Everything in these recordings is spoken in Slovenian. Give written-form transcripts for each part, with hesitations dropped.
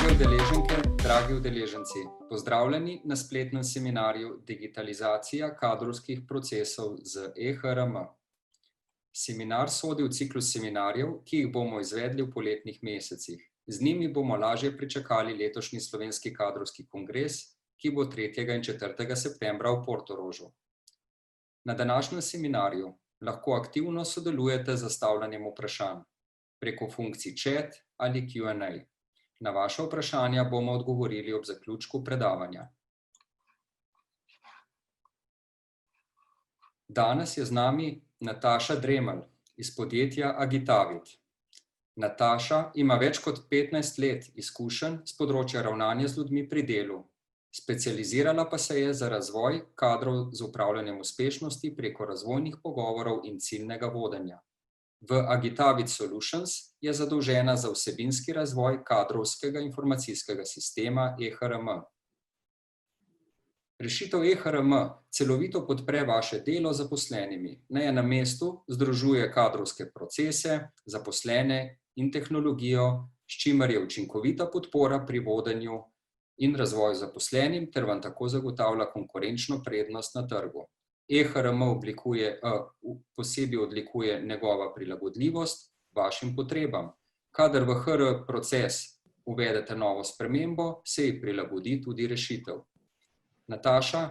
Drage udeleženke, dragi udeleženci, pozdravljeni na spletnem seminarju Digitalizacija kadrovskih procesov z eHRM. Seminar sodi v ciklus seminarjev, ki jih bomo izvedli v poletnih mesecih. Z njimi bomo lažje pričakali letošnji slovenski kadrovski kongres, ki bo 3. in 4. septembra v Portorožu. Na današnjem seminarju lahko aktivno sodelujete z zastavljanjem vprašanj preko funkcij chat ali Q&A. Na vaše vprašanja bomo odgovorili ob zaključku predavanja. Danes je z nami Nataša Dremelj iz podjetja Agitavit. Nataša ima več kot 15 let izkušenj s področja ravnanja z ljudmi pri delu. Specializirala pa se je za razvoj kadrov z upravljanjem uspešnosti preko razvojnih pogovorov in ciljnega vodenja. V Agitavit Solutions je zadolžena za vsebinski razvoj kadrovskega informacijskega sistema eHRM. Rešitev eHRM celovito podpre vaše delo z zaposlenimi. Na enem mestu združuje kadrovske procese, zaposlene in tehnologijo, s čimer je učinkovita podpora pri vodenju in razvoju zaposlenim ter vam tako zagotavlja konkurenčno prednost na trgu. eHRM posebej odlikuje njegova prilagodljivost vašim potrebam. Kadar v HR proces uvedete novo spremembo, se ji prilagodi tudi rešitev. Nataša,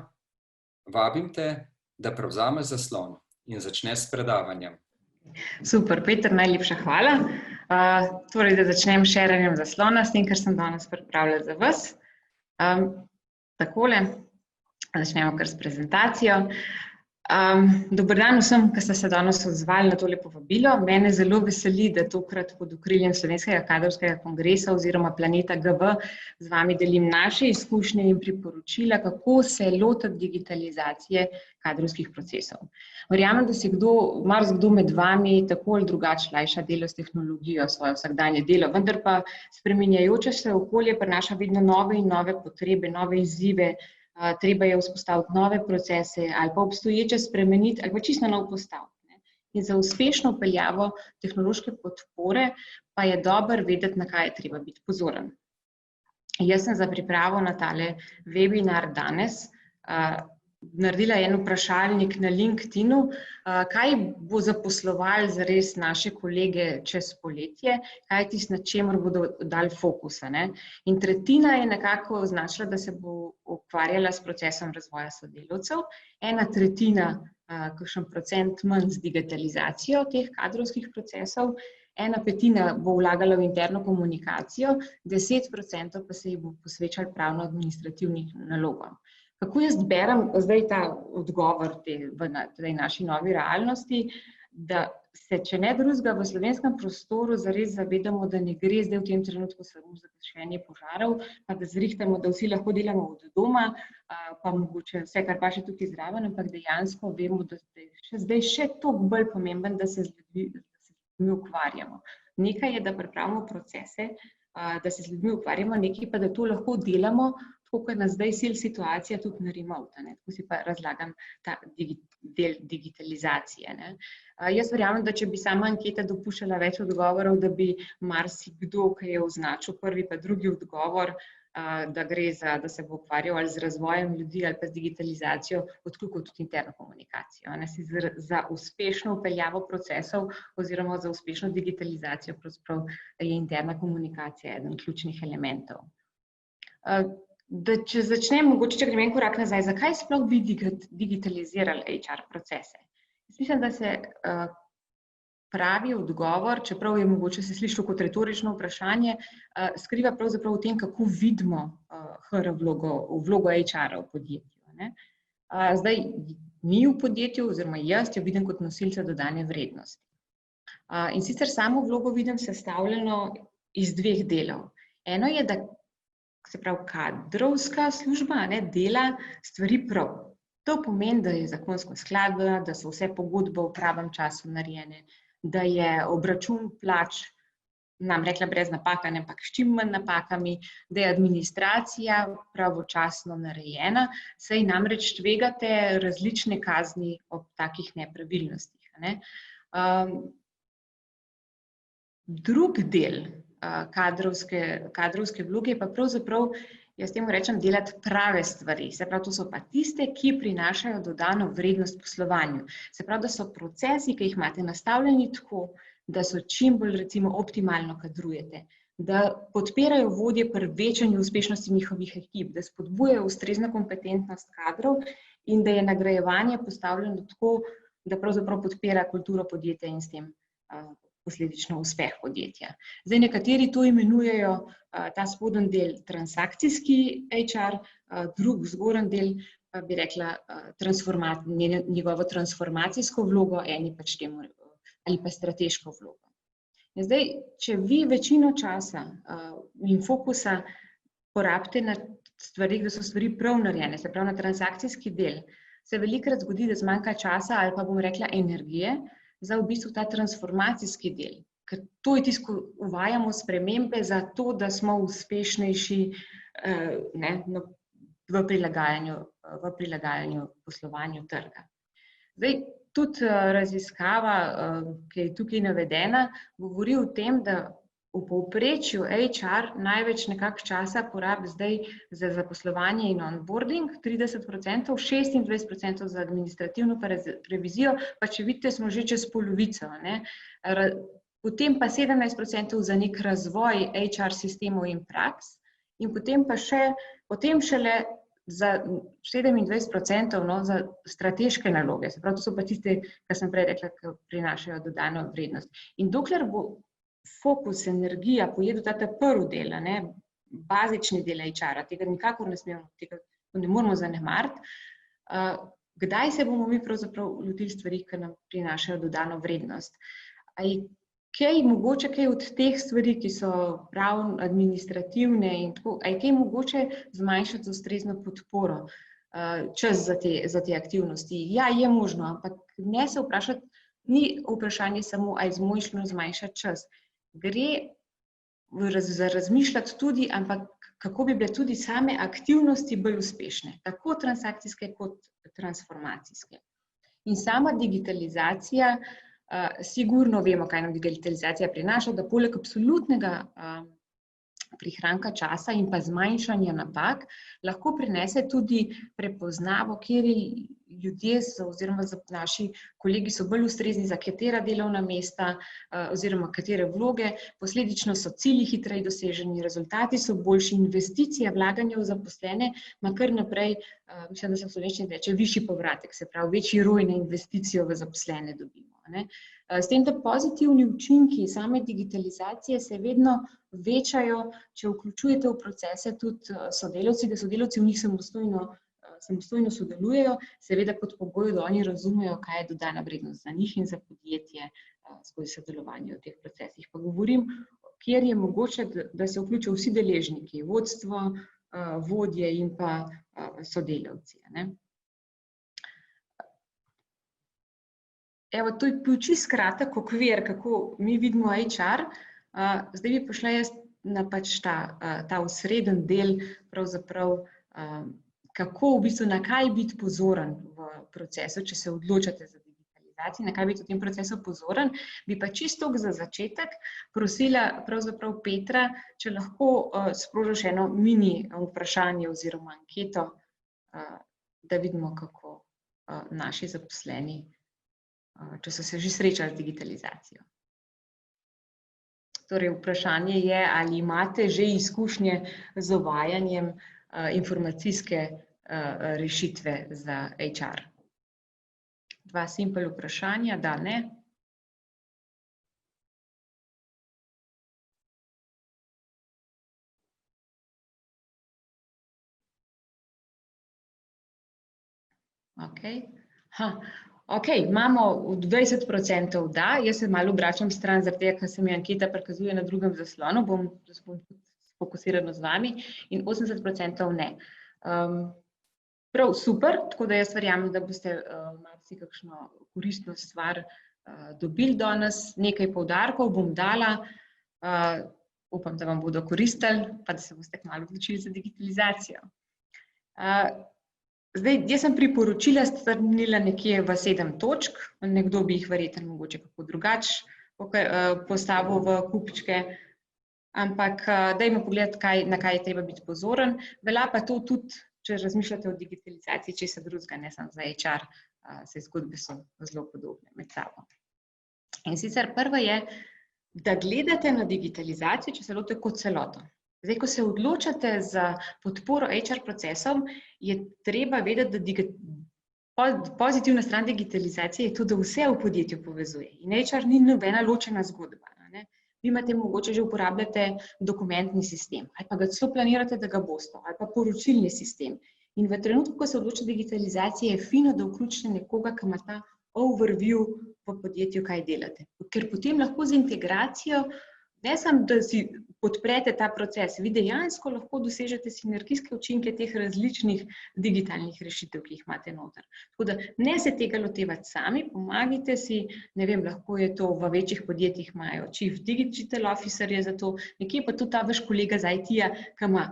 vabim te, da prevzameš zaslon in začneš s predavanjem. Super, Peter, najlepša hvala. Torej, da začnem s šeranjem zaslona, s tem, kar sem danes pripravila za vas. Takole, začnemo kar s prezentacijo. Dober dan vsem, ki ste se danes odzvali na tole povabilo. Mene zelo veseli, da tokrat pod okriljem Slovenskega kadrovskega kongresa oziroma Planeta GV z vami delim naše izkušnje in priporočila, kako se lotiti digitalizacije kadrovskih procesov. Verjamem, da si marsikdo med vami tako ali drugače lajša delo s tehnologijo, svoje vsakdanje delo, vendar pa spreminjajoče se okolje prinaša vedno nove in nove potrebe, nove izzive. Treba je vzpostaviti nove procese ali pa obstoječe spremeniti ali pa čisto nov postaviti. In za uspešno vpeljavo tehnološke podpore pa je dobro vedeti, na kaj je treba biti pozoren. Jaz sem za pripravo na tale webinar danes naredila en vprašalnik na LinkedInu, kaj bo zaposlovalo zares naše kolege čez poletje, kaj je tisto, na čemer bodo dali fokusa. In tretjina je nekako označila, da se bo ukvarjala s procesom razvoja sodelavcev, 1/3, kakšen procent manj z digitalizacijo teh kadrovskih procesov, 1/5 bo vlagala v interno komunikacijo, 10% pa se jih bo posvečalo pravno-administrativnim nalogam. Kako jaz berem zdaj ta odgovor v tej naši novi realnosti, da se, če ne drugega, v slovenskem prostoru zares zavedamo, da ne gre zdaj v tem trenutku samo za gašenje požarov, pa da zrihtamo, da vsi lahko delamo od doma, pa mogoče vse, kar pa še tukaj zraven, ampak dejansko vemo, da je zdaj še toliko bolj pomemben, da se z ljudmi ukvarjamo. Nekaj je, da pripravimo procese, da se z ljudmi ukvarjamo, nekaj pa, da to lahko delamo, tako kot nas zdaj sil situacija tudi na remote, tako si pa razlagam ta del digitalizacije. Jaz verjamem, da če bi sama anketa dopuščala več odgovorov, da bi marsikdo, ki je označil prvi pa drugi odgovor, da gre za, da se bo ukvarjal ali z razvojem ljudi ali pa z digitalizacijo, odkljukal tudi interno komunikacijo. Za uspešno vpeljavo procesov oziroma za uspešno digitalizacijo pravzaprav je interna komunikacija eden ključnih elementov. Če začnem, mogoče če grem en korak nazaj, zakaj sploh bi digitalizirali HR procese? Jaz mislim, da se pravi odgovor, čeprav je mogoče se sliši kot retorično vprašanje, skriva pravzaprav v tem, kako vidimo vlogo HR-a v podjetju. Zdaj, mi v podjetju, oziroma jaz jo vidim kot nosilca dodane vrednosti. In sicer samo vlogo vidim sestavljeno iz 2 delov. Eno je, da se pravi kadrovska služba dela stvari prav. To pomeni, da je zakonsko skladna, da so vse pogodbe v pravem času narejene, da je obračun plač, nam rekla brez napak, ampak s čim manj napakami, da je administracija pravočasno narejena, saj namreč tvegate različne kazni ob takih nepravilnostih. Drug del kadrovske vloge, pa pravzaprav, jaz temu rečem, delati prave stvari. Se pravi, to so pa tiste, ki prinašajo dodano vrednost poslovanju. Se pravi, da so procesi, ki jih imate nastavljeni tako, da so čim bolj recimo optimalno kadrujete, da podpirajo vodje pri večanju uspešnosti njihovih ekip, da spodbujajo ustrezno kompetentnost kadrov in da je nagrajevanje postavljeno tako, da pravzaprav podpira kulturo podjetja in s tem posledično uspeh podjetja. Zdaj, nekateri to imenujejo ta spodnji del transakcijski HR, drug zgornji del pa bi rekla njegovo transformacijsko vlogo, eni pač temu ali pa strateško vlogo. In zdaj, če vi večino časa in fokusa porabite na stvari, da so stvari prav narejene, se pravi na transakcijski del, se velikokrat zgodi, da zmanjka časa ali pa bom rekla energije za v bistvu ta transformacijski del. Ker to je tisto, ko uvajamo spremembe za to, da smo uspešnejši v prilagajanju poslovanju trga. Zdaj, tudi raziskava, ki je tukaj navedena, govori o tem, da v povprečju HR največ nekako časa porabi zdaj za zaposlovanje in onboarding, 30%, 26% za administrativno revizijo, pa če vidite, smo že čez polovico. Potem pa 17% za nek razvoj HR sistemov in praks in potem šele za 27% za strateške naloge. Se pravi, to so pa tiste, kar sem prej rekla, ki prinašajo dodano vrednost. In dokler bo fokus, energija pojedu ta prvi del, bazični del HR-a, tega nikakor ne moramo zanemariti, kdaj se bomo mi pravzaprav lotili stvari, ki nam prinašajo dodano vrednost. Mogoče kaj od teh stvari, ki so prav administrativne in tako, kaj mogoče zmanjšati z ustrezno podporo, čas za te aktivnosti? Ja, je možno, ampak ne se vprašati, ni vprašanje samo, ali zmožno zmanjšati čas. Gre za razmišljati tudi, ampak kako bi bile tudi same aktivnosti bolj uspešne, tako transakcijske kot transformacijske. In sama digitalizacija, sigurno vemo, kaj nam digitalizacija prinaša, da poleg absolutnega prihranka časa in pa zmanjšanja napak, lahko prinese tudi prepoznavo, kateri ljudje so oziroma naši kolegi so bolj ustrezni za katera delovna mesta oziroma katere vloge, posledično so cilji hitreje doseženi, rezultati so boljši, investicije, vlaganje v zaposlene, kar naprej, mislim, da se v slovenščini reče, višji povratek, se pravi, večji ROI na investicijo v zaposlene dobimo. S tem, da pozitivni učinki same digitalizacije se vedno večajo, če vključujete v procese tudi sodelavci, da sodelavci v njih samostojno sodelujejo, seveda pod pogojem, da oni razumejo, kaj je dodana vrednost za njih in za podjetje skozi sodelovanje v teh procesih. Pa govorim, kjer je mogoče, da se vključijo vsi deležniki, vodstvo, vodje in pa sodelavci. Evo, to je bil čisto kratek okvir, kako mi vidimo HR. Zdaj bi prišla jaz na pač ta osreden del, pravzaprav, kako v bistvu na kaj biti pozoren v procesu, če se odločate za digitalizacijo, na kaj biti v tem procesu pozoren, bi pa čisto za začetek prosila pravzaprav Petra, če lahko sprožiš eno mini vprašanje oziroma anketo, da vidimo, kako naši zaposleni, če so se že srečali z digitalizacijo. Torej, vprašanje je, ali imate že izkušnje z uvajanjem informacijske rešitve za HR. Dva simpel vprašanja, da, ne? Okej, imamo 20% da, jaz se malo obračam stran, zaradi tega, ker se mi anketa prikazuje na drugem zaslonu, bom fokusirana z vami, in 80% ne. Prav super, tako da jaz verjamem, da boste marsikakšno koristno stvar dobili danes, nekaj poudarkov bom dala, upam, da vam bodo koristili, pa da se boste kmalu odločili za digitalizacijo. Zdaj, jaz sem priporočila strnila nekje v 7 točk, nekdo bi jih verjetno mogoče kako drugače postavil v kupčke. ampak dajmo pogledati, na kaj je treba biti pozoren. Velja pa to tudi, če razmišljate o digitalizaciji česa drugega, ne samo za HR, se zgodbe so zelo podobne med sabo. In sicer prvo je, da gledate na digitalizacijo, če se lotite kot celoto. Zdaj, ko se odločate za podporo HR procesom, je treba vedeti, da pozitivna stran digitalizacije je to, da vse v podjetju povezuje. In HR ni nobena ločena zgodba. Ne? Vi imate mogoče že uporabljate dokumentni sistem, ali pa ga celo planirate, da ga boste, ali pa poročilni sistem. In v trenutku, ko se odloča digitalizacije, je fino, da vključite nekoga, ki ima ta overview v podjetju, kaj delate. Ker potem lahko z integracijo, ne samo, da si podprete ta proces, vi dejansko lahko dosežete sinergijske učinke teh različnih digitalnih rešitev, ki jih imate noter. Tako da ne se tega lotevati sami, pomagajte si, ne vem, lahko je to v večjih podjetjih imajo Chief Digital Officer je za to, nekje pa tudi ta vaš kolega z IT-ja, ki ima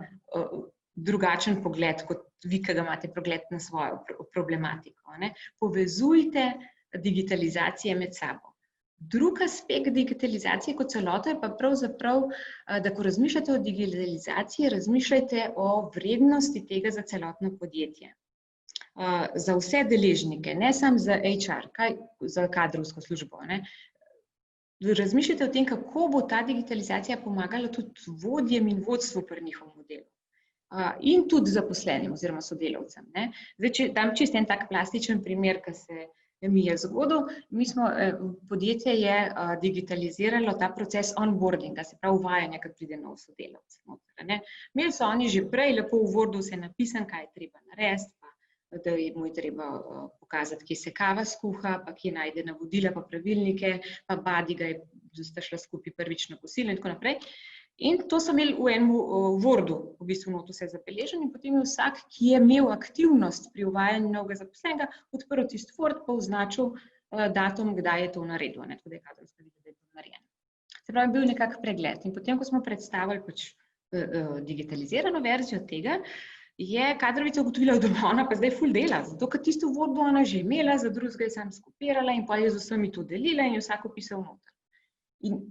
drugačen pogled kot vi, ki ga imate pogled na svojo problematiko. Ne? Povezujte digitalizacije med sabo. Drug aspekt digitalizacije kot celoto je pa pravzaprav, da ko razmišljate o digitalizaciji, razmišljajte o vrednosti tega za celotno podjetje. Za vse deležnike, ne samo za HR, za kadrovsko službo. Ne? Razmišljajte o tem, kako bo ta digitalizacija pomagala tudi vodjem in vodstvu pri njihovem delu. In tudi zaposlenim oziroma sodelavcem. Ne? Zdaj, če dam čisto en tak plastičen primer, ki se mi je zgodil. Podjetje je digitaliziralo ta proces onboardinga, se pravi uvajanja, kad pride nov sodelavec. Imeli so oni že prej lepo v Wordu vse napisano, kaj je treba narediti, pa da mu je treba pokazati, kje se kava skuha, pa kje najde navodila, pa pravilnike, pa badi ga je sta šla skupaj prvič na kosilo in tako naprej. In to so imeli v enem Wordu, v bistvu noto vse zabeleženo in potem je vsak, ki je imel aktivnost pri uvajanju novega zaposlenega, odprl tisti Word pa označil datum, kdaj je to naredil, tako da je kadrovska videla, da je to narejeno. Se pravi, bil nekak pregled in potem, ko smo predstavili pač digitalizirano verzijo tega, je kadrovica ugotovila, da ona pa zdaj ful dela, zato ker tisto v Wordu ona že imela, za drugega je sam skopirala in pa je z vsemi to delila in je vsak opisal noter. In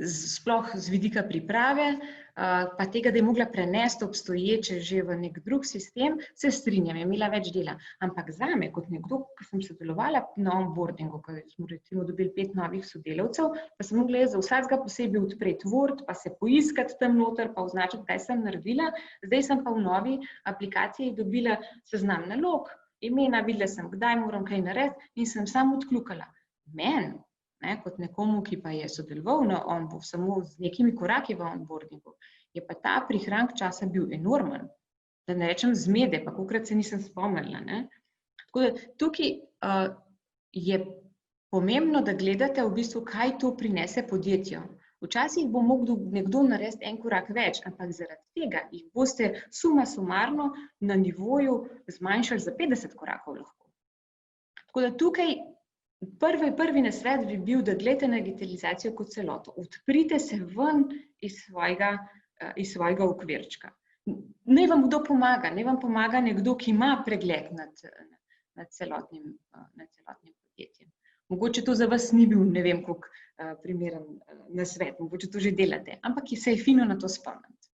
sploh z vidika priprave, pa tega, da je mogla prenesti obstoječe že v nek drug sistem, se strinjam, je imela več dela. Ampak zame, kot nekdo, ki sem sodelovala na onboardingu, ko smo recimo dobili 5 novih sodelavcev, pa sem mogla za vsakega posebej odpreti Word, pa se poiskati tam noter, pa označiti, kaj sem naredila. Zdaj sem pa v novi aplikaciji dobila seznam nalog, imena, videla sem, kdaj moram kaj narediti in sem samo odkljukala. Meni, kot nekomu, ki pa je sodeloval na onboardingu, samo z nekimi koraki v onboardingu, je pa ta prihranek časa bil enormen, da ne rečem zmede, pa kolikrat se nisem spomnila. Ne? Tako da tukaj je pomembno, da gledate v bistvu, kaj to prinese podjetju. Včasih bo mogel nekdo narediti en korak več, ampak zaradi tega jih boste suma sumarno na nivoju zmanjšali za 50 korakov lahko. Tako da tukaj prvi nasvet bi bil, da gledate na digitalizacijo kot celoto. Odprite se ven iz svojega okvirčka. Naj vam kdo pomaga, naj vam pomaga nekdo, ki ima pregled nad celotnim podjetjem. Mogoče to za vas ni bil, ne vem, koliko primeren nasvet, mogoče to že delate, ampak se je fino na to spomniti.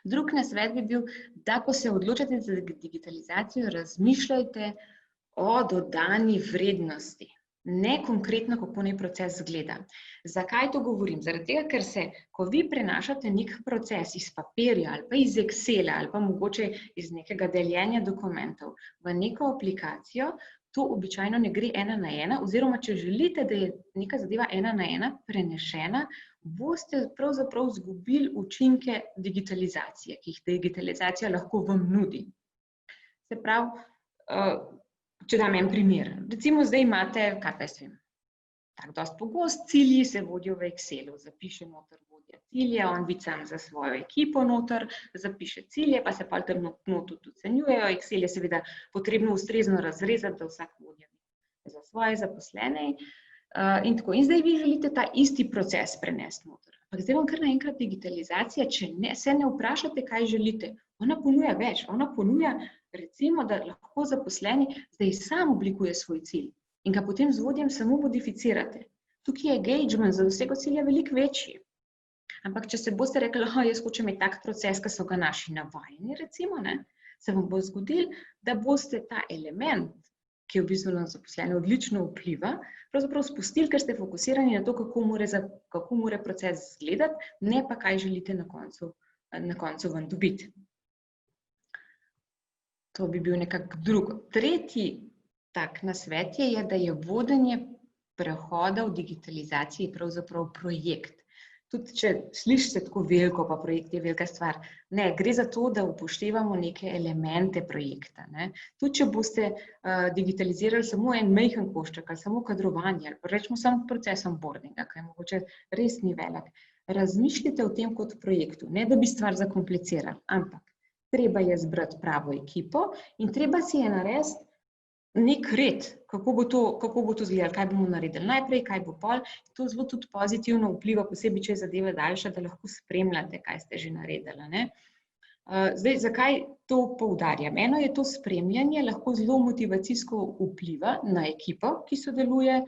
Drug nasvet bi bil, da ko se odločate za digitalizacijo, razmišljajte o dodani vrednosti, ne konkretno, kako naj proces izgleda. Zakaj to govorim? Zaradi tega, ker se, ko vi prenašate nek proces iz papirja ali pa iz Excela ali pa mogoče iz nekega deljenja dokumentov v neko aplikacijo, to običajno ne gre 1 na 1, oziroma če želite, da je neka zadeva 1 na 1 prenešena, boste pravzaprav izgubili učinke digitalizacije, ki jih digitalizacija lahko vam nudi. Se pravi, če dam en primer, recimo zdaj imate, kaj pa jaz vem, tako dosti pogost, cilji se vodijo v Excelu, zapiše noter vodja cilje, on vidi sam za svojo ekipo noter, zapiše cilje, pa se pa tam noter tudi ocenjujejo. Excel je seveda potrebno ustrezno razrezati, da vsak vodja za svoje zaposlene in tako. In zdaj vi želite ta isti proces prenesti noter. Ampak zdaj vam kar naenkrat digitalizacija, če se ne vprašate, kaj želite, ona ponuja več, ona ponuja recimo, da lahko zaposleni zdaj sam oblikuje svoj cilj in ga potem z vodjem samo modificirate. Tukaj je engagement za dosego cilja veliko večji. Ampak, če se boste rekli, jaz hočem imeti tak proces, ki so ga naši navajeni, recimo, ne, se vam bo zgodilo, da boste ta element, ki v bistvu na zaposlene odlično vpliva, pravzaprav spustili, ker ste fokusirani na to, kako mora proces izgledati, ne pa kaj želite na koncu ven dobiti. To bi bil nekako drugo. Tretji tak nasvet je, da je vodenje prehoda v digitalizaciji pravzaprav projekt. Tudi če slišite tako veliko, pa projekt je velika stvar. Ne, gre za to, da upoštevamo neke elemente projekta. Ne. Tudi če boste digitalizirali samo en majhen košček ali samo kadrovanje, ali pa rečemo samo proces onboardinga, ki je mogoče res ni velik. Razmišljite o tem kot projektu, ne da bi stvar zakomplicirali, ampak treba je zbrati pravo ekipo in treba si je narediti nek red, kako bo to izgledalo, kaj bomo naredili najprej, kaj bo pol. To zelo tudi pozitivno vpliva, posebej, če je zadeva daljša, da lahko spremljate, kaj ste že naredili. Ne? Zdaj, zakaj to poudarjam? Eno je to spremljanje, lahko zelo motivacijsko vpliva na ekipo, ki sodeluje,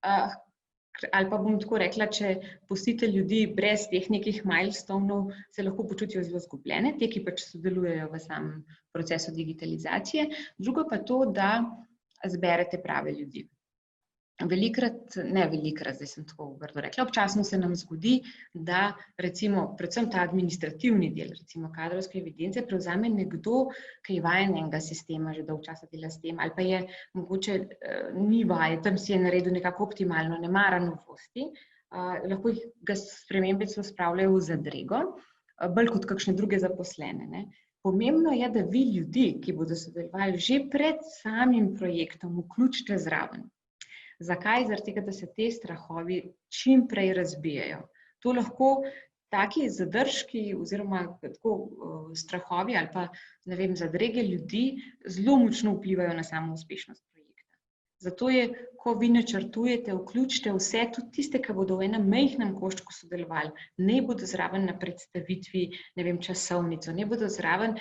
ali pa bom tako rekla, če pustite ljudi brez teh nekih milestoneov, se lahko počutijo zelo izgubljene, te, ki pač sodelujejo v samem procesu digitalizacije. Drugo pa to, da zberete prave ljudi. Zdaj sem tako grdo rekla, občasno se nam zgodi, da recimo predvsem ta administrativni del, recimo kadrovske evidence, prevzame nekdo, ki je vajen enega sistema, že dolgo časa dela s tem, ali pa je mogoče ni vajen, tam si je naredil nekako optimalno, ne mara novosti, lahko ga spremembe celo spravljajo v zadrego, bolj kot kakšne druge zaposlene. Ne. Pomembno je, da vi ljudi, ki bodo sodelovali že pred samim projektom, vključite zraven. Zakaj? Zaradi tega, da se te strahovi čim prej razbijajo. To lahko taki zadržki oziroma tako strahovi ali pa, ne vem, zadrege ljudi zelo močno vplivajo na samo uspešnost projekta. Zato je, ko vi načrtujete, vključite vse, tudi tiste, ki bodo v enem majhnem koščku sodelovali, ne bodo zraven na predstavitvi, ne vem, časovnico, ne bodo zraven,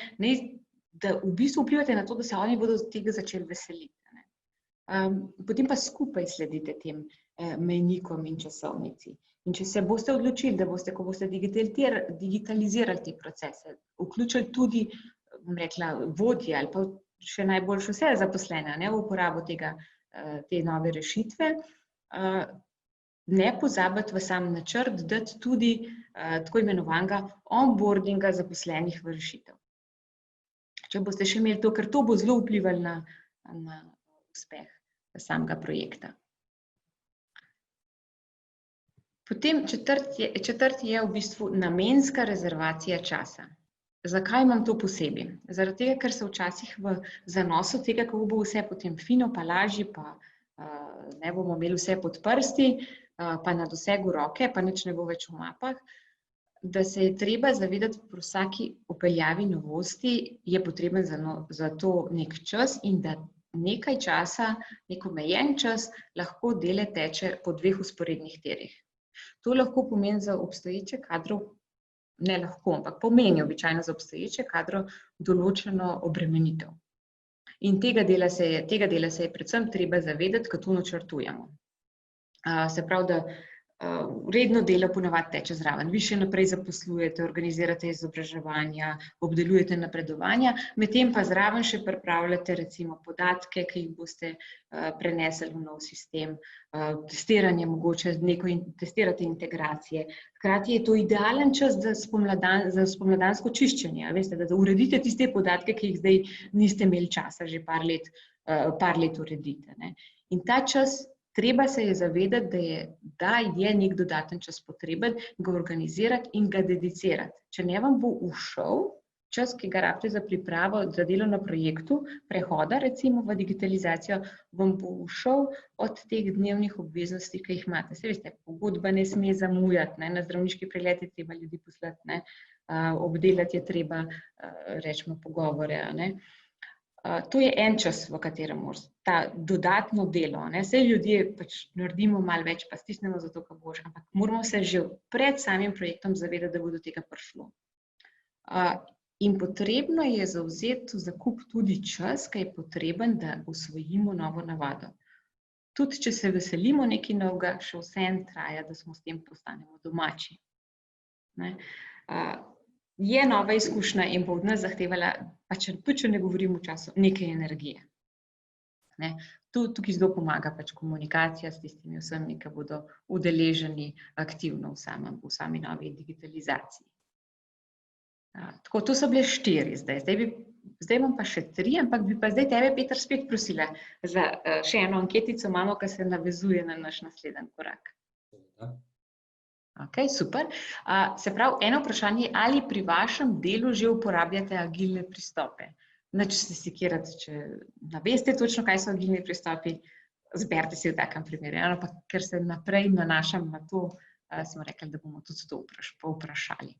da v bistvu vplivate na to, da se oni bodo tega začeli veseliti. Potem pa skupaj sledite tem mejnikom in časovnici. In če se boste odločili, da boste, ko boste digitalizirali te procese, vključili tudi, bom rekla, vodje ali pa še najboljše vse zaposlene, v uporabo te nove rešitve, ne pozabiti v sam načrt dati tudi tako imenovanega onboardinga zaposlenih v rešitev. Če boste še imeli to, ker to bo zelo vplivalo na uspeh samega projekta. Potem četrti je v bistvu namenska rezervacija časa. Zakaj imam to posebej? Zaradi tega, ker se včasih v zanosu tega, kako bo vse potem fino, pa lažje, pa ne bomo imeli vse pod prsti, pa na dosegu roke, pa nič ne bo več v mapah, da se je treba zavedati, pri vsaki vpeljavi novosti je potreben za to nek čas in da nekaj časa, nek omejen čas, lahko dele teče po dveh vzporednih tirih. To lahko pomeni za obstoječe kadrov, ne lahko, ampak pomeni običajno za obstoječe kadrov določeno obremenitev. In tega dela se je predvsem treba zavedati, ko to načrtujemo. Se pravi, da redno delo ponavadi teče zraven. Vi še naprej zaposlujete, organizirate izobraževanja, obdelujete napredovanja, medtem pa zraven še pripravljate recimo podatke, ki jih boste prenesli v nov sistem, testiranje mogoče, testirate integracije. Hkrati je to idealen čas za spomladansko čiščenje, veste, da uredite tiste podatke, ki jih zdaj niste imeli časa že par let uredite. Ne. In ta čas treba se je zavedati, da je nek dodaten čas potreben, ga organizirati in ga dedicirati. Če ne vam bo ušel čas, ki ga rabite za pripravo, za delo na projektu, prehoda recimo v digitalizacijo, vam bo ušel od teh dnevnih obveznosti, ki jih imate. Saj veste, pogodba ne sme zamujati, ne? Na zdravniški pregled je treba ljudi poslati, ne? Obdelati je treba, rečemo, pogovore, ne? To je en čas, v katerem ta dodatno delo. Saj ljudje pač naredimo malo več, pa stisnemo za to, kar boš, ampak moramo se že pred samim projektom zavedati, da bo do tega prišlo. In potrebno je zavzeti v zakup tudi čas, ki je potreben, da usvojimo novo navado. Tudi če se veselimo nekaj novega, še vseeno traja, da smo s tem postanemo domači. Je nova izkušnja in bo od nas zahtevala, pa če ne govorim v času, nekaj energije. Tukaj zelo pomaga komunikacija s tistimi vsemi, ki bodo udeleženi aktivno v sami novi digitalizaciji. Tako, to so bile 4 zdaj. Zdaj imam pa še 3, ampak bi pa zdaj tebe, Peter, spet prosila za še eno anketico imamo, ki se navezuje na naš naslednji korak. Ok, super. Se pravi, eno vprašanje, ali pri vašem delu že uporabljate agilne pristope? Nič se sekirati, če naveste točno, kaj so agilni pristopi, zberite si v takem primeru. Ampak ker se naprej nanašam na to, smo rekli, da bomo tudi to povprašali.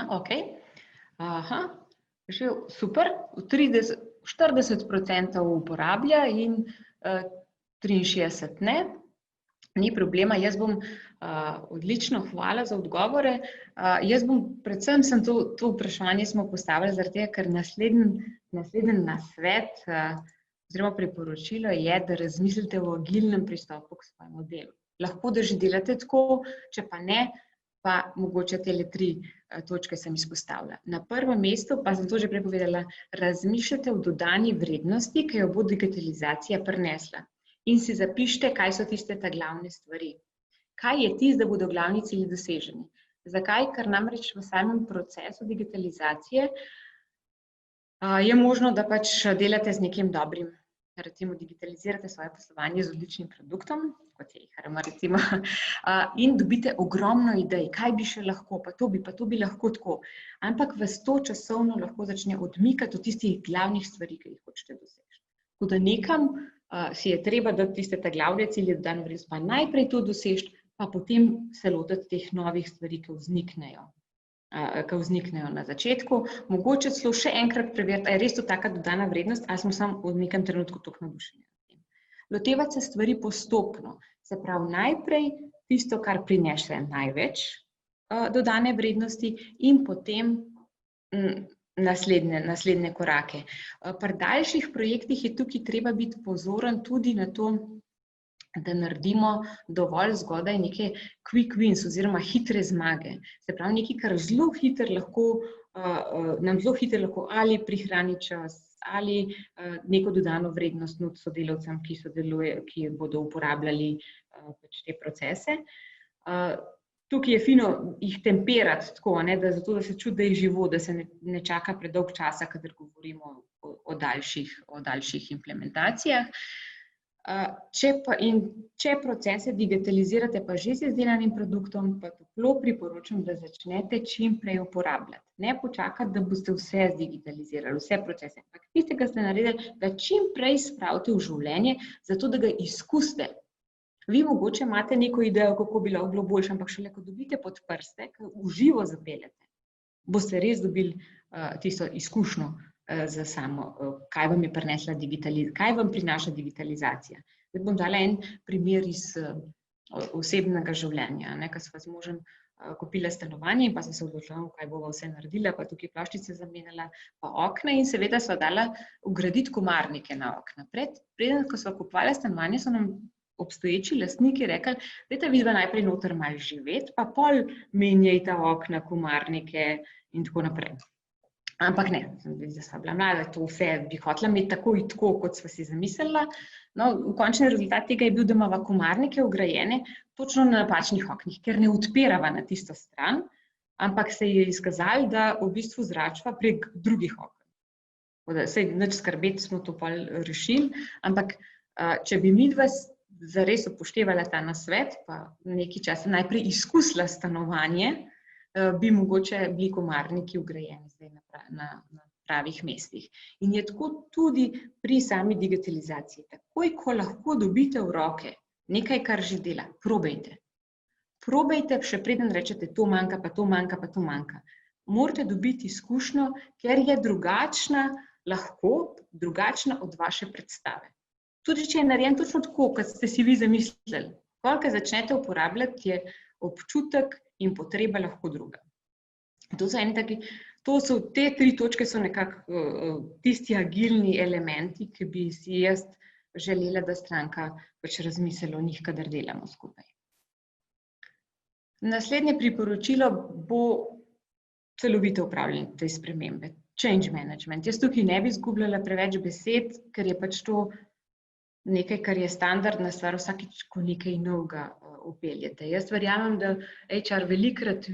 Ok. Super. 40% uporablja in 63 ne. Ni problema, jaz bom, odlično, hvala za odgovore. Jaz bom, predvsem sem to vprašanje smo postavili zaradi tega, ker naslednji nasvet oziroma priporočilo je, da razmislite o agilnem pristopu k svojemu delu. Lahko, da že delate tako, če pa ne, pa mogoče tele 3 točke sem izpostavila. Na prvem mestu, pa sem to že prej povedala, razmišljate o dodani vrednosti, ki jo bo digitalizacija prinesla. In si zapišite, kaj so tiste glavne stvari. Kaj je tisto, da bodo glavni cilji doseženi? Zakaj? Ker namreč v samem procesu digitalizacije je možno, da delate z nekim dobrim, recimo digitalizirate svoje poslovanje z odličnim produktom, kot je IHRM recimo, in dobite ogromno idej, kaj bi še lahko, pa to bi lahko tako. Ampak vas to časovno lahko začne odmikati od tistih glavnih stvari, ki jih hočete doseči. Tako da nekam si je treba dati tiste glavne cilje, dodano vrednost, pa najprej to doseči, pa potem se lotiti teh novih stvari, ki vzniknejo na začetku. Mogoče celo še enkrat preveriti, ali je res to taka dodana vrednost, ali smo samo v nekem trenutku toliko navdušeni. Lotevati se stvari postopno. Se pravi, najprej tisto, kar prinese največ dodane vrednosti in potem naslednje korake. Pri daljših projektih je tukaj treba biti pozoren tudi na to, da naredimo dovolj zgodaj neke quick wins oziroma hitre zmage. Se pravi, nekaj, kar nam zelo hitro lahko ali prihrani čas, ali neko dodano vrednost sodelavcem, ki bodo uporabljali te procese. Tukaj je fino jih temperati tako, zato da se čuti, da je živo, da se ne čaka predolg časa, kadar govorimo o daljših implementacijah. Če procese digitalizirate pa že z izdelanim produktom, pa toplo priporočam, da začnete čim prej uporabljati. Ne počakati, da boste vse zdigitalizirali, vse procese. Ampak tistega ste naredili, da čim prej spravite v življenje, zato da ga izkusite. Vi mogoče imate neko idejo, kako bi lahko bilo boljše, ampak šele, ko dobite pod prste, ko v živo zapeljete, boste res dobili tisto izkušnjo za samo, kaj vam je prinesla kaj vam prinaša digitalizacija. Zdaj bom dala en primer iz osebnega življenja, ko sva z možem kupila stanovanje in pa sem se odločila, kaj bova vse naredila, pa tukaj ploščice zamenjala, pa okna in seveda sva dala vgraditi komarnike na okna. Preden, ko sva kupovala stanovanje, so nam obstoječi lastniki rekli, dajte vidva najprej noter malo živeti, pa pol menjajta okna, komarnike in tako naprej. Ampak ne, da sva bila mlada, to vse bi hotela imeti tako, kot sva si zamislila. No, končni rezultat tega je bil, da imava komarnike vgrajene točno na napačnih oknih, ker ne odpirava na tisto stran, ampak se je izkazalo, da v bistvu zračiva prek drugih oken. Saj nič skrbeti, smo to pol rešili, ampak če bi midva zares upoštevala ta nasvet, pa nekaj časa najprej izkusila stanovanje, bi mogoče bili komarniki vgrajeni zdaj na pravih mestih. In je tako tudi pri sami digitalizaciji. Takoj, ko lahko dobite v roke nekaj, kar že dela, probejte. Probejte, še preden rečete, to manjka, pa to manjka, pa to manjka. Morate dobiti izkušnjo, ker je lahko drugačna od vaše predstave. Tudi če je narejen točno tako, kot ste si vi zamislili. Ko začnete uporabljati, je občutek in potreba lahko druga. To so te 3 točke so nekako tisti agilni elementi, ki bi si jaz želela, da stranka pač razmisli o njih, kadar delamo skupaj. Naslednje priporočilo bo celovito upravljanje te spremembe, change management. Jaz tukaj ne bi izgubljala preveč besed, ker je pač to nekaj, kar je standardna stvar vsakič, ko nekaj novega vpeljete. Jaz verjamem, da HR velikokrat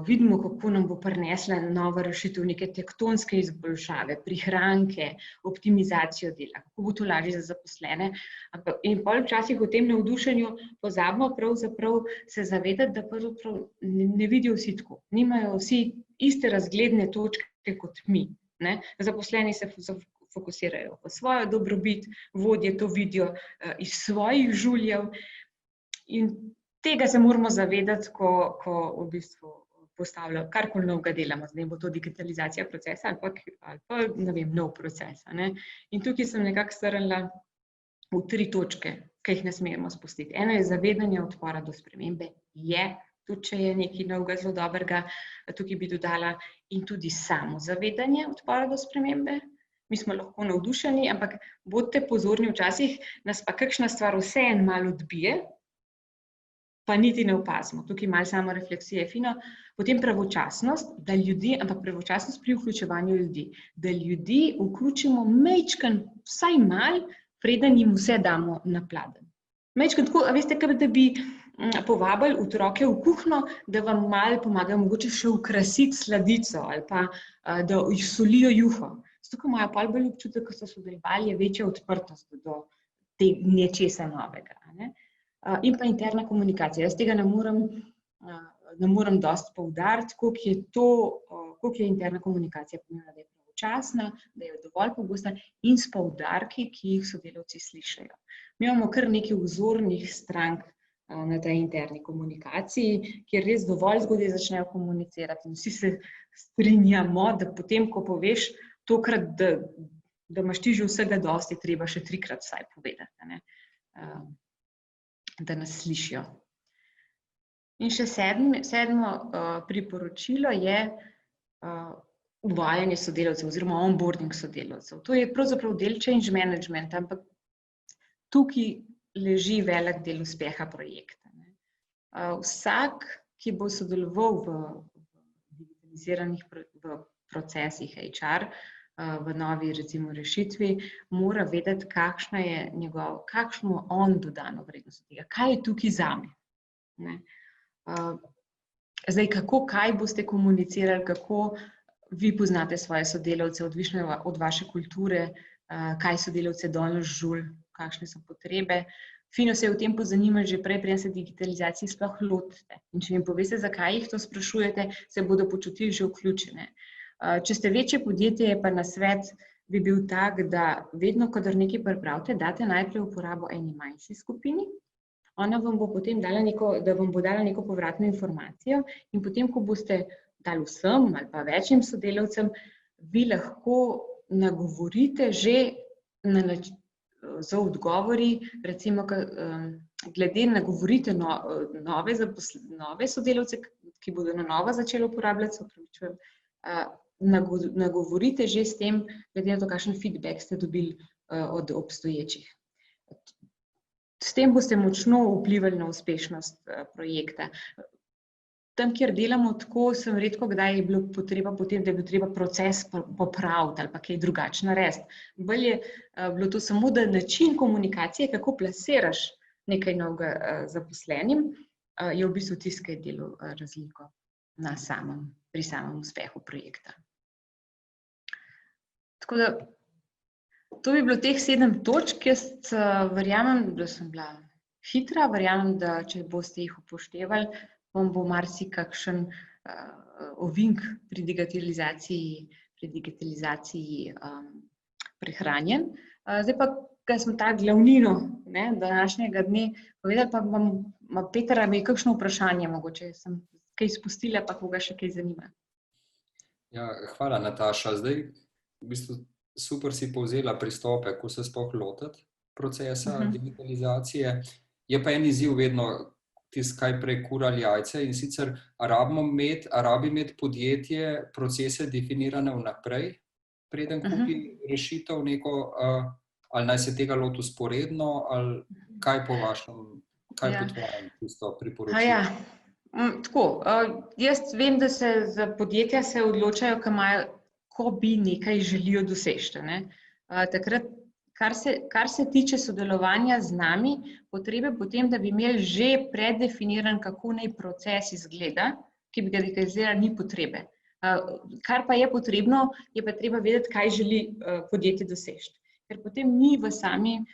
vidimo, kako nam bo prinesla nova rešitev, neke tektonske izboljšave, prihranke, optimizacijo dela, kako bo to lažje za zaposlene. In pol včasih v tem navdušenju pozabimo pravzaprav se zavedati, da pravzaprav ne vidijo vsi tako. Nimajo vsi iste razgledne točke kot mi. Zaposleni se fokusirajo v svojo dobrobit, vodje to vidijo iz svojih žuljev in tega se moramo zavedati, ko v bistvu postavljajo karkoli novega delamo. Zdaj bo to digitalizacija procesa ali pa ne vem, nov proces. In tukaj sem nekako strnila v 3 točke, ki jih ne smemo spustiti. Eno je zavedanje odpora do spremembe, tudi če je nekaj novega zelo dobrega, tukaj bi dodala, in tudi samozavedanje odpora do spremembe. Mi smo lahko navdušeni, ampak bodite pozorni, včasih nas pa kakšna stvar vseeno malo odbije, pa niti ne opazimo. Tukaj malo samorefleksije je fino. Potem pravočasnost, ampak pravočasnost pri vključevanju ljudi. Da ljudi vključimo majčkeno, vsaj malo, preden jim vse damo na pladenj. Majčkeno tako, a veste, da bi povabili otroke v kuhinjo, da vam malo pomagajo, mogoče še okrasiti sladico ali pa da jih solijo juho. Zato imajo pol bolj občutek, ko so sodelovali, je večja odprtost do nečesa novega. In pa interna komunikacija. Jaz tega ne morem dosti poudariti, koliko je interna komunikacija pomembna, da je pravočasna, da je dovolj pogosta in s poudarki, ki jih sodelavci slišijo. Mi imamo kar nekaj vzornih strank na tej interni komunikaciji, kjer res dovolj zgodaj začnejo komunicirati in vsi se strinjamo, da potem, ko poveš tokrat, da imaš ti že vsega dosti, treba še 3-krat vsaj povedati, da nas slišijo. In še sedmo priporočilo je uvajanje sodelavcev oziroma onboarding sodelavcev. To je pravzaprav del change management, ampak tukaj leži velik del uspeha projekta. Vsak, ki bo sodeloval v digitaliziranih procesih HR, v novi recimo rešitvi, mora vedeti, kakšno on dodano vrednost tega, kaj je tukaj zame. Zdaj, kaj boste komunicirali, kako vi poznate svoje sodelavce, odvisno od vaše kulture, kaj sodelavce danes žuli, kakšne so potrebe. Fino se je v tem pozanimati že prej, preden se digitalizaciji sploh lotite. In če jim poveste, zakaj jih to sprašujete, se bodo počutili že vključene. Če ste večje podjetje, je pa nasvet bi bil tak, da vedno, kadar nekaj pripravite, date najprej uporabo eni manjši skupini. Ona vam bo potem dala neko povratno informacijo in potem, ko boste dali vsem ali pa večjim sodelavcem, vi lahko nagovorite že z odgovori, recimo, glede nagovorite nove sodelavce, ki bodo na novo začeli uporabljati, nagovorite že s tem, glede na to, kakšen feedback ste dobili od obstoječih. S tem boste močno vplivali na uspešnost projekta. Tam, kjer delamo tako, sem redko kdaj je bilo potreba potem, da je bilo treba proces popraviti ali pa kaj drugače narediti. Bolj je bilo to samo, da način komunikacije, kako plasiraš nekaj novega zaposlenim, je v bistvu tisto, ki je delal razliko pri samem uspehu projekta. Tako da, to bi bilo teh 7 točk. Jaz verjamem, da sem bila hitra, verjamem, da če boste jih upoštevali, vam bo marsikakšen ovink pri digitalizaciji prihranjen. Zdaj pa, ker smo ta glavnino današnjega dne povedali, pa Petra, mi je kakšno vprašanje, mogoče sem kaj izpustila, pa koga še kaj zanima. Ja, hvala, Nataša. Zdaj, v bistvu, super si povzela pristope, ko se sploh lotiti procesa digitalizacije. Je pa en izziv vedno, tisto, kaj prej kura ali jajce, in sicer rabi imeti podjetje procese definirane vnaprej, preden kupi rešitev neko, ali naj se tega loti vzporedno, ali kaj po tvojem tisto priporočilo? Tako, jaz vem, da se za podjetja se odločajo, ko bi nekaj želijo doseči, ne. Takrat, kar se tiče sodelovanja z nami, potrebe potem, da bi imeli že preddefiniran, kako naj proces izgleda, ki bi ga digitalizirali, ni potrebe. Kar pa je potrebno, je pa treba vedeti, kaj želi podjetje doseči. Ker potem mi v sami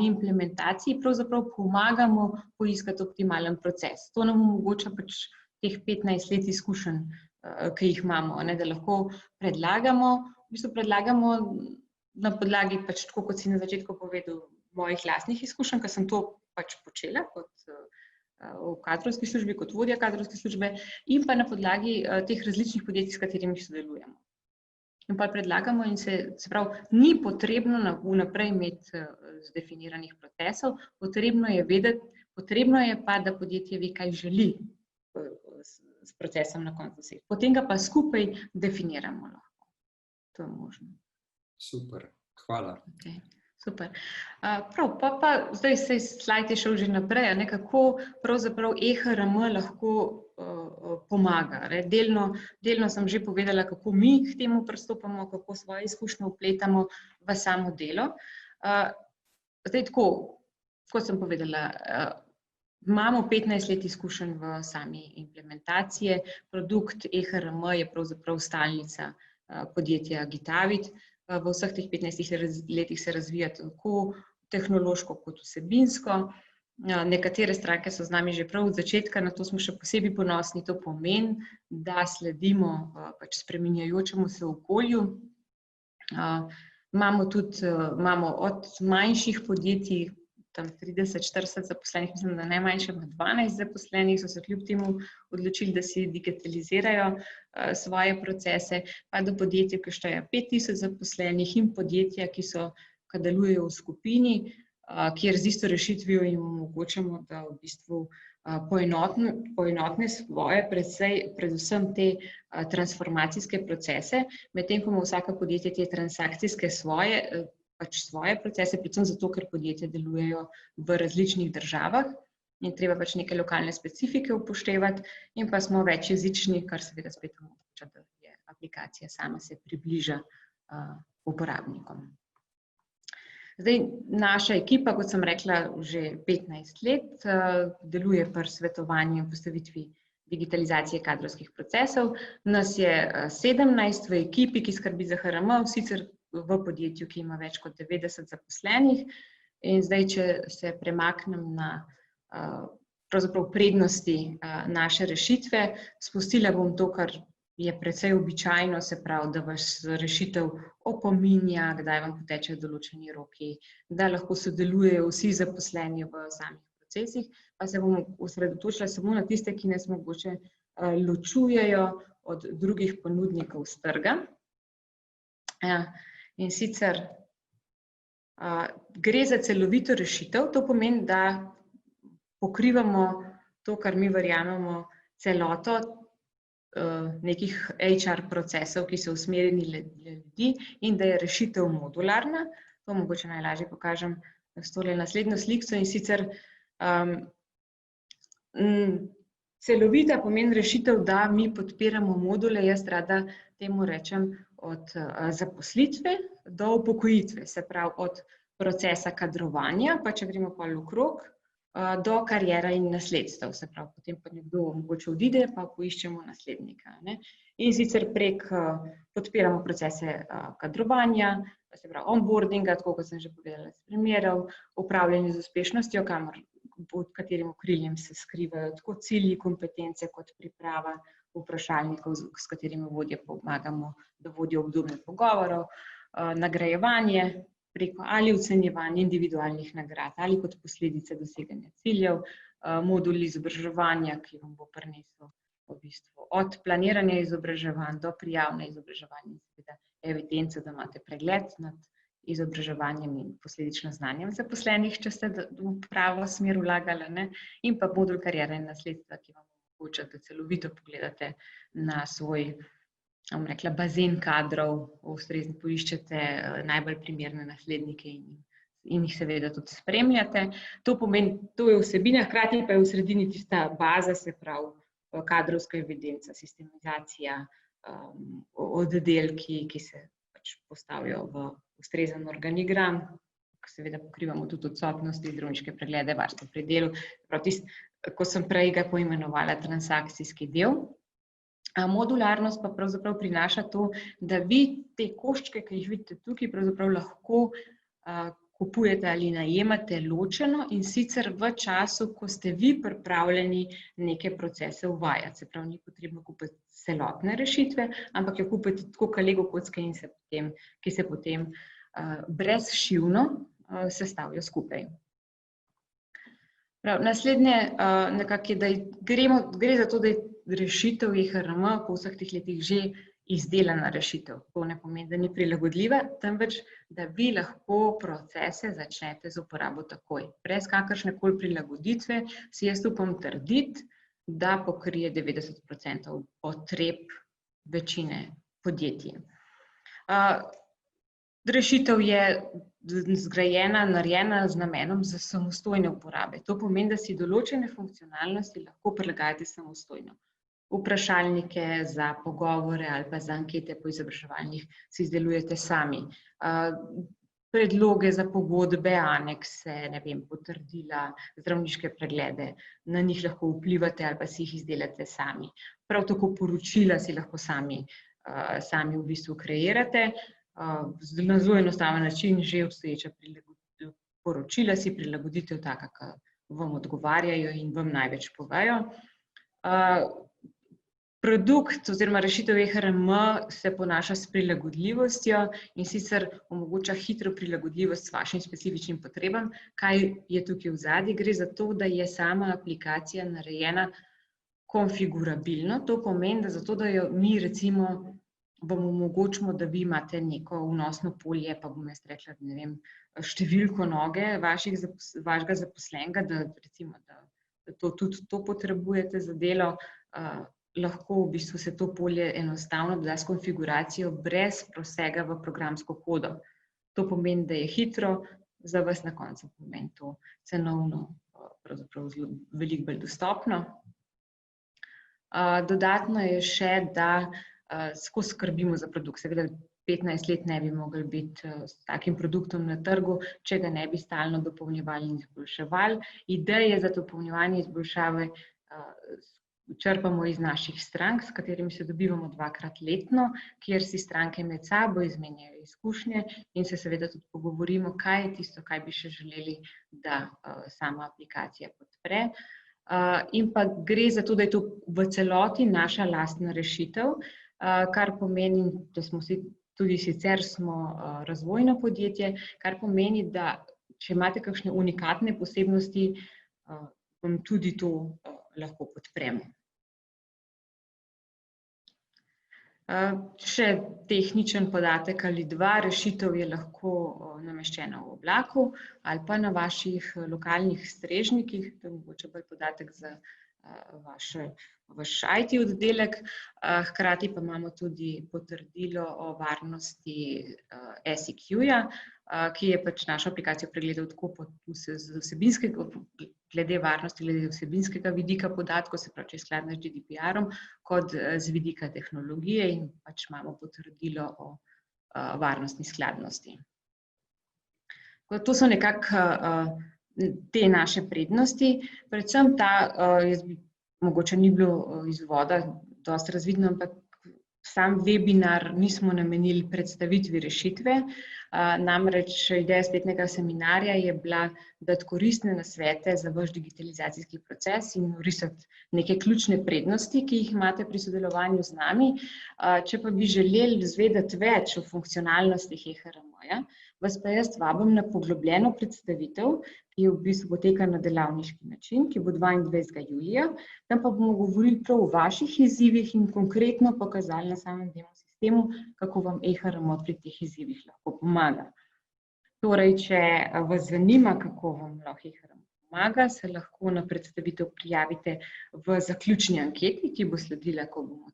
implementaciji pravzaprav pomagamo poiskati optimalen proces. To nam omogoča pač teh 15 let izkušenj, ki jih imamo, ne, da lahko predlagamo na podlagi pač tako, kot si na začetku povedal, mojih lastnih izkušenj, ker sem to pač počela kot v kadrovski službi, kot vodja kadrovske službe, in pa na podlagi teh različnih podjetij, s katerimi sodelujemo. In pa predlagamo in se pravi, ni potrebno vnaprej imeti zdefiniranih procesov, potrebno je pa, da podjetje ve, kaj želi s procesom na koncu doseči. Potem ga pa skupaj definiramo lahko. To je možno. Super, hvala. Okay. Super. Prav, pa zdaj se slajd je šel že naprej, kako pravzaprav eHRM lahko pomaga. Delno sem že povedala, kako mi k temu pristopamo, kako svoje izkušnje vpletamo v samo delo. Zdaj tako, kot sem povedala, imamo 15 let izkušenj v sami implementacije. Produkt eHRM je pravzaprav stalnica podjetja Gitavit. V vseh teh 15 letih se razvija tako tehnološko kot vsebinsko. Nekatere stranke so z nami že prav od začetka, na to smo še posebej ponosni. To pomeni, da sledimo pač spreminjajočemu se okolju. Imamo od manjših podjetij, tam 30-40 zaposlenih, mislim, da najmanjše ima 12 zaposlenih, so se kljub temu odločili, da si digitalizirajo svoje procese, pa do podjetij, ki štejejo 5000 zaposlenih, in podjetja, ki delujejo v skupini, kjer z isto rešitvijo jim omogočamo, da v bistvu poenotne svoje, predvsem te transformacijske procese, medtem ko ima vsako podjetje te transakcijske svoje procese, predvsem zato, ker podjetja delujejo v različnih državah in treba pač neke lokalne specifike upoštevati, in pa smo večjezični, kar seveda spet omogoča, da je aplikacija sama se približa uporabnikom. Zdaj, naša ekipa, kot sem rekla, že 15 let deluje pri svetovanju in postavitvi digitalizacije kadrovskih procesov. Nas je 17 v ekipi, ki skrbi za HRM, sicer v podjetju, ki ima več kot 90 zaposlenih. In zdaj, če se premaknem na pravzaprav prednosti naše rešitve, spustila bom to, kar je precej običajno, se pravi, da vas rešitev opominja, kdaj vam potečejo določeni roki, da lahko sodelujejo vsi zaposleni v samih procesih, pa se bom osredotočila samo na tiste, ki nas mogoče ločujejo od drugih ponudnikov s trga. In sicer gre za celovito rešitev, to pomeni, da pokrivamo to, kar mi verjamemo, celoto nekih HR procesov, ki so usmerjeni za ljudi, in da je rešitev modularna. To mogoče najlažje pokažem s tole naslednjo sliko, in sicer celovita pomeni rešitev, da mi podpiramo module, jaz rada temu rečem, od zaposlitve do upokojitve, se pravi od procesa kadrovanja, pa če gremo pa okrog, do kariere in nasledstev, se pravi, potem pa nekdo mogoče odide, pa poiščemo naslednika. In sicer podpiramo procese kadrovanja, se pravi onboardinga, tako kot sem že povedala iz primerov, upravljanje z uspešnostjo, pod katerim okriljem se skrivajo tako cilji, kompetence kot priprava vprašalnikov, s katerimi vodje pomagamo, da vodijo obdobje pogovorov, nagrajevanje preko ali ocenjevanja individualnih nagrad ali kot posledice doseganja ciljev, modul izobraževanja, ki vam bo prinesel v bistvu od planiranja izobraževanj do prijav na izobraževanje, seveda evidence, da imate pregled nad izobraževanjem in posledično znanjem zaposlenih, če ste v pravo smer vlagali, ne? In pa modul kariere in nasledstva, ki vam omogoča, da celovito pogledate na svoj, bom rekla, bazen kadrov, ustrezno poiščete najbolj primerne naslednike in jih seveda tudi spremljate. To pomeni, to je vsebina, hkrati pa je v sredini tista baza, se pravi kadrovska evidenca, sistemizacija, oddelki, ki se pač postavijo v ustrezen organigram, seveda pokrivamo tudi odsotnosti, zdravniške preglede, varstvo pri delu, ko sem prej ga poimenovala transakcijski del. Modularnost pa pravzaprav prinaša to, da vi te koščke, ki jih vidite tukaj, pravzaprav lahko kupujete ali najemate ločeno in sicer v času, ko ste vi pripravljeni neke procese uvajati. Se pravi, ni potrebno kupiti celotne rešitve, ampak jo kupite tako kot Lego kocke, ki se potem brezšivno sestavijo skupaj. Naslednje nekako je, da gre za to, da je rešitev EHRM po vseh teh letih že izdelana rešitev. To ne pomeni, da ni prilagodljiva, temveč, da vi lahko procese začnete z uporabo takoj. Brez kakršnekoli prilagoditve si jaz upam trditi, da pokrije 90% potreb večine podjetij. Rešitev je zgrajena, narejena z namenom za samostojne uporabe. To pomeni, da si določene funkcionalnosti lahko prilagajate samostojno. Vprašalnike za pogovore ali pa za ankete po izobraževanjih si izdelujete sami. Predloge za pogodbe, anekse, ne vem, potrdila, zdravniške preglede, na njih lahko vplivate ali pa si jih izdelate sami. Prav tako poročila si lahko sami v bistvu kreirate. Na zelo enostaven način že obstoječa poročila si prilagoditev taka, ki vam odgovarjajo in vam največ povejo. Produkt oziroma rešitev EHRM se ponaša s prilagodljivostjo in sicer omogoča hitro prilagodljivost s vašim specifičnim potrebam. Kaj je tukaj v zadnji? Gre za to, da je sama aplikacija narejena konfigurabilno. To pomeni, da zato, da jo mi recimo vam omogočimo, da vi imate neko vnosno polje, pa bom jaz rekla, ne vem, številko noge vašega zaposlenega, da recimo, da tudi to potrebujete za delo, lahko v bistvu se to polje enostavno da s konfiguracijo brez posega v programsko kodo. To pomeni, da je hitro, za vas na koncu pomeni to cenovno, pravzaprav zelo veliko bolj dostopno. Dodatno je še, da skozi skrbimo za produkt. Seveda 15 let ne bi mogli biti s takim produktom na trgu, če ga ne bi stalno dopolnjevali in izboljševali. Ideje za dopolnjevanje izboljšave črpamo iz naših strank, s katerimi se dobivamo 2-krat letno, kjer si stranke med sabo izmenjajo izkušnje in se seveda tudi pogovorimo, kaj je tisto, kaj bi še želeli, da sama aplikacija podpre. In pa gre za to, da je to v celoti naša lastna rešitev, kar pomeni, da smo tudi sicer razvojno podjetje, kar pomeni, da če imate kakšne unikatne posebnosti, vam tudi to lahko podpremo. Še tehničen podatek ali dva, rešitev je lahko nameščena v oblaku ali pa na vaših lokalnih strežnikih, to je mogoče bolj podatek za vaš IT oddelek, hkrati pa imamo tudi potrdilo o varnosti SEQ-ja, ki je pač našo aplikacijo pregledal tako glede varnosti, glede vsebinskega vidika podatkov, se pravi, če je skladna z GDPR-om, kot z vidika tehnologije in pač imamo potrdilo o varnostni skladnosti. To so nekako te naše prednosti, predvsem mogoče ni bilo iz uvoda dosti razvidno, ampak sam webinar nismo namenili predstavitvi rešitve, namreč ideja spletnega seminarja je bila dati koristne nasvete za vaš digitalizacijski proces in orisati neke ključne prednosti, ki jih imate pri sodelovanju z nami. Če pa bi želeli izvedeti več o funkcionalnostih EHRM-ja, vas pa jaz vabim na poglobljeno predstavitev, ki v bistvu poteka na delavniški način, ki bo 22. julija. Tam pa bomo govorili prav o vaših izzivih in konkretno pokazali na samem demo sistemu, kako vam EHRM pri teh izzivih lahko pomaga. Torej, če vas zanima, kako vam lahko eHRM pomaga, se lahko na predstavitev prijavite v zaključni anketi, ki bo sledila, ko bo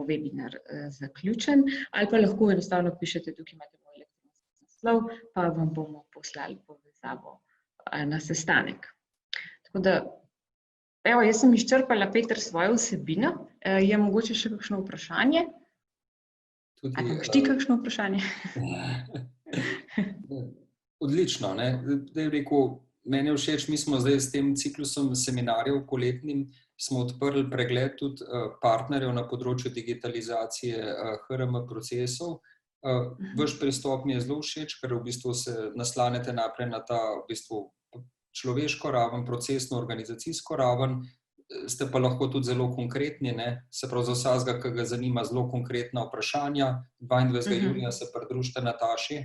webinar zaključen, ali pa lahko enostavno pišete, tukaj imate moj elektronski naslov, pa vam bomo poslali povezavo na sestanek. Tako da, evo, jaz sem izčrpala, Peter, svojo vsebino. Je mogoče še kakšno vprašanje? Ali imaš ti kakšno vprašanje? Odlično, ne. Da je rekel, meni je všeč, mi smo zdaj s tem ciklusom seminarjev poletnim, smo odprli pregled tudi partnerjev na področju digitalizacije HRM procesov. Vaš pristop mi je zelo všeč, ker v bistvu se naslanete naprej na ta v bistvu človeško raven, procesno-organizacijsko raven, ste pa lahko tudi zelo konkretni, ne? Se pravi za vsakega, ki ga zanima zelo konkretna vprašanja. 22. junija se pridružite Nataši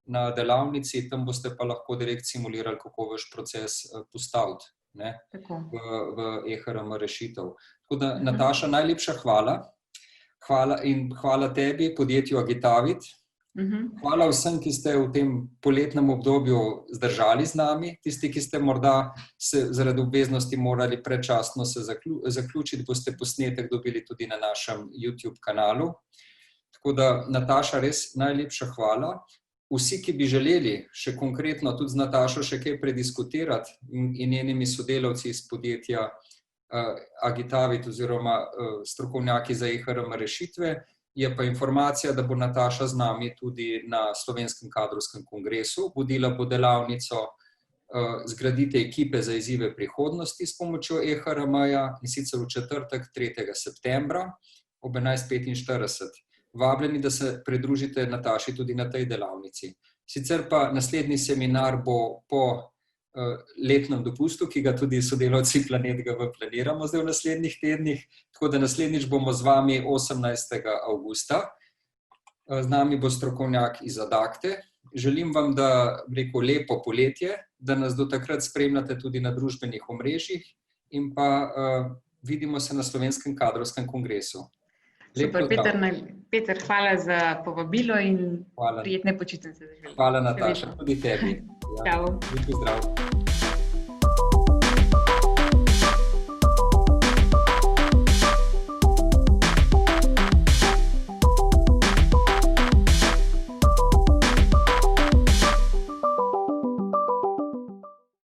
na delavnici, tam boste pa lahko direkt simulirali, kako vaš proces postaviti, ne? V eHRM rešitev. Tako da, Nataša, najlepša hvala. Hvala tebi, podjetju Agitavit. Hvala vsem, ki ste v tem poletnem obdobju zdržali z nami. Tisti, ki ste morda se zaradi obveznosti morali predčasno se zaključiti, boste posnetek dobili tudi na našem YouTube kanalu. Tako da, Nataša, res najlepša hvala. Vsi, ki bi želeli še konkretno tudi z Natašo še kaj prediskutirati in njenimi sodelavci iz podjetja Agitavit oziroma strokovnjaki za eHRM rešitve, je pa informacija, da bo Nataša z nami tudi na Slovenskem kadrovskem kongresu. Vodila bo delavnico Zgradite ekipe za izzive prihodnosti s pomočjo eHRM-ja, in sicer v četrtek 3. septembra ob 11:45. Vabljeni, da se pridružite Nataši tudi na tej delavnici. Sicer pa naslednji seminar bo po letnem dopustu, ki ga tudi sodelavci Planet GV planiramo zdaj v naslednjih tednih, tako da naslednjič bomo z vami 18. avgusta. Z nami bo strokovnjak iz Adakte. Želim vam, da rekel lepo poletje, da nas do takrat spremljate tudi na družbenih omrežjih in pa vidimo se na Slovenskem kadrovskem kongresu. Super, Peter, hvala za povabilo in prijetne počitnice. Hvala, Nataša, tudi tebi. Čau. Zdrav.